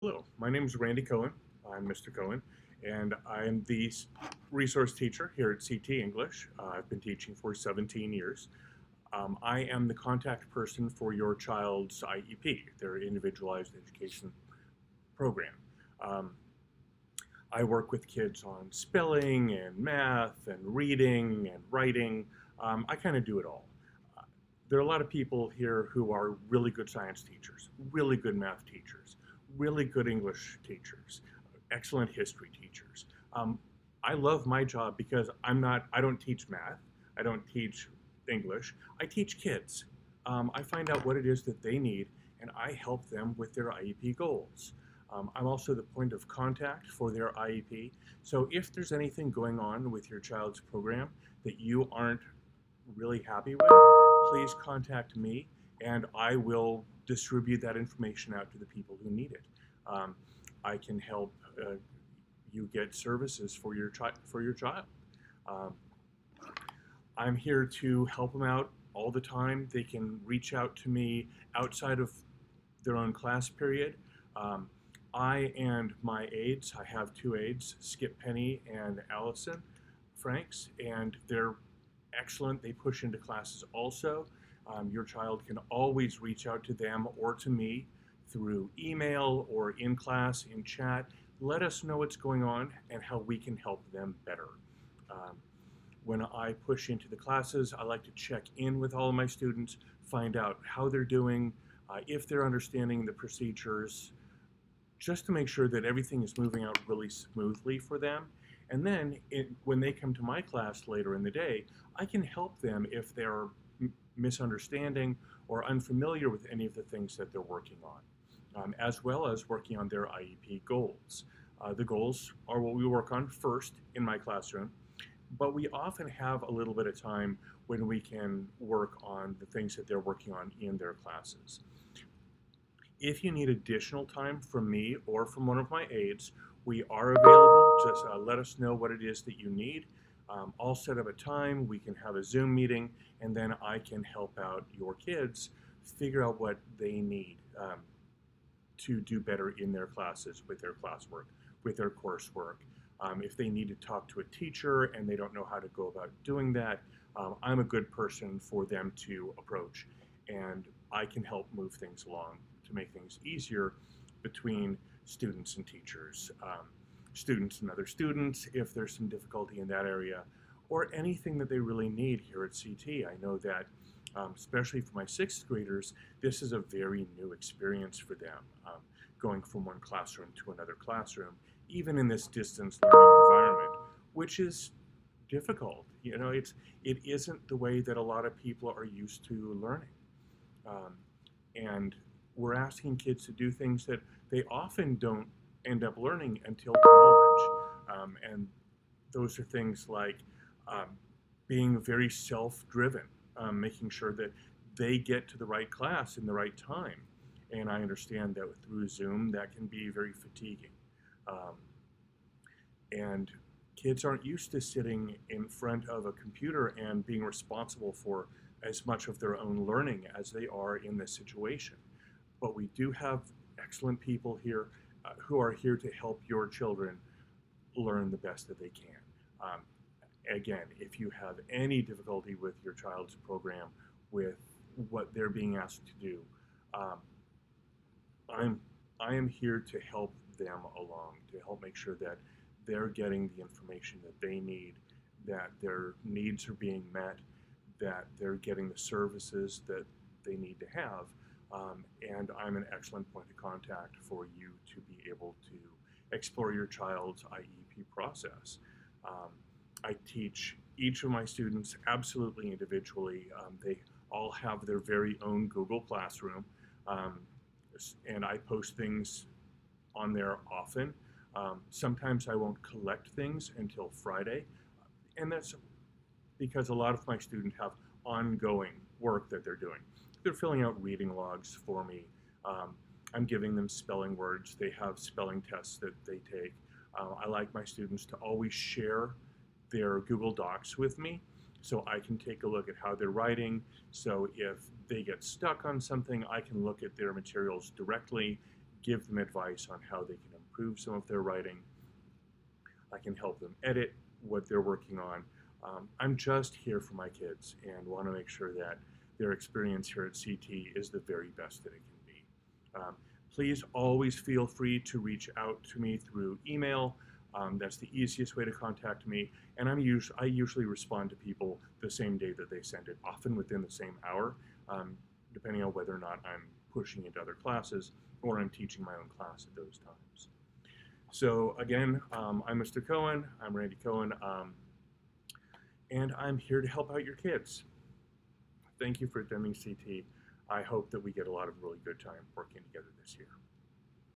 Hello, my name is Randy Cohen. I'm Mr. Cohen, and I'm the resource teacher here at CT English. I've been teaching for 17 years. I am the contact person for your child's IEP, their Individualized Education Program. Um, I work with kids on spelling and math and reading and writing. I kind of do it all. Uh, there are a lot of people here who are really good science teachers, really good math teachers, really good English teachers, excellent history teachers. I love my job because I don't teach math, I don't teach English, I teach kids. I find out what it is that they need and I help them with their IEP goals. I'm also the point of contact for their IEP. So if there's anything going on with your child's program that you aren't really happy with, please contact me and I will distribute that information out to the people who need it. I can help you get services for your child. Um, I'm here to help them out all the time. They can reach out to me outside of their own class period. I and my aides, I have two aides, Skip Penny and Allison Franks, and they're excellent. They push into classes also. Your child can always reach out to them or to me through email or in class, in chat. Let us know what's going on and how we can help them better. Um, when I push into the classes, I like to check in with all of my students, find out how they're doing, if they're understanding the procedures, just to make sure that everything is moving out really smoothly for them. And then when they come to my class later in the day, I can help them if they're misunderstanding or unfamiliar with any of the things that they're working on, as well as working on their IEP goals. The goals are what we work on first in my classroom, but we often have a little bit of time when we can work on the things that they're working on in their classes. If you need additional time from me or from one of my aides, we are available. Just let us know what it is that you need. I'll set up a time, we can have a Zoom meeting, and then I can help out your kids figure out what they need to do better in their classes, with their classwork, with their coursework. If they need to talk to a teacher and they don't know how to go about doing that, I'm a good person for them to approach, and I can help move things along to make things easier between students and teachers, students and other students if there's some difficulty in that area, or anything that they really need here at CT. I know that especially for my 6th graders, this is a very new experience for them, going from one classroom to another classroom, even in this distance learning environment, which is difficult. You know, it isn't the way that a lot of people are used to learning. And we're asking kids to do things that they often don't end up learning until college. And those are things like being very self-driven, making sure that they get to the right class in the right time. And I understand that through Zoom, that can be very fatiguing. And kids aren't used to sitting in front of a computer and being responsible for as much of their own learning as they are in this situation. But we do have excellent people here who are here to help your children learn the best that they can. Again, if you have any difficulty with your child's program, with what they're being asked to do, I am here to help them along, to help make sure that they're getting the information that they need, that their needs are being met, that they're getting the services that they need to have. And I'm an excellent point of contact for you to be able to explore your child's IEP process. I teach each of my students absolutely individually. They all have their very own Google Classroom, and I post things on there often. Sometimes I won't collect things until Friday, and that's because a lot of my students have ongoing work that they're doing. They're filling out reading logs for me. I'm giving them spelling words. They have spelling tests that they take. I like my students to always share their Google Docs with me so I can take a look at how they're writing. So if they get stuck on something, I can look at their materials directly give them advice on how they can improve some of their writing. I can help them edit what they're working on. I'm just here for my kids and want to make sure that their experience here at CT is the very best that it can be. Please always feel free to reach out to me through email. That's the easiest way to contact me, and I usually respond to people the same day that they send it, often within the same hour, depending on whether or not I'm pushing into other classes or I'm teaching my own class at those times. So again, I'm Mr. Cohen, I'm Randy Cohen, and I'm here to help out your kids. Thank you for attending CT. I hope that we get a lot of really good time working together this year.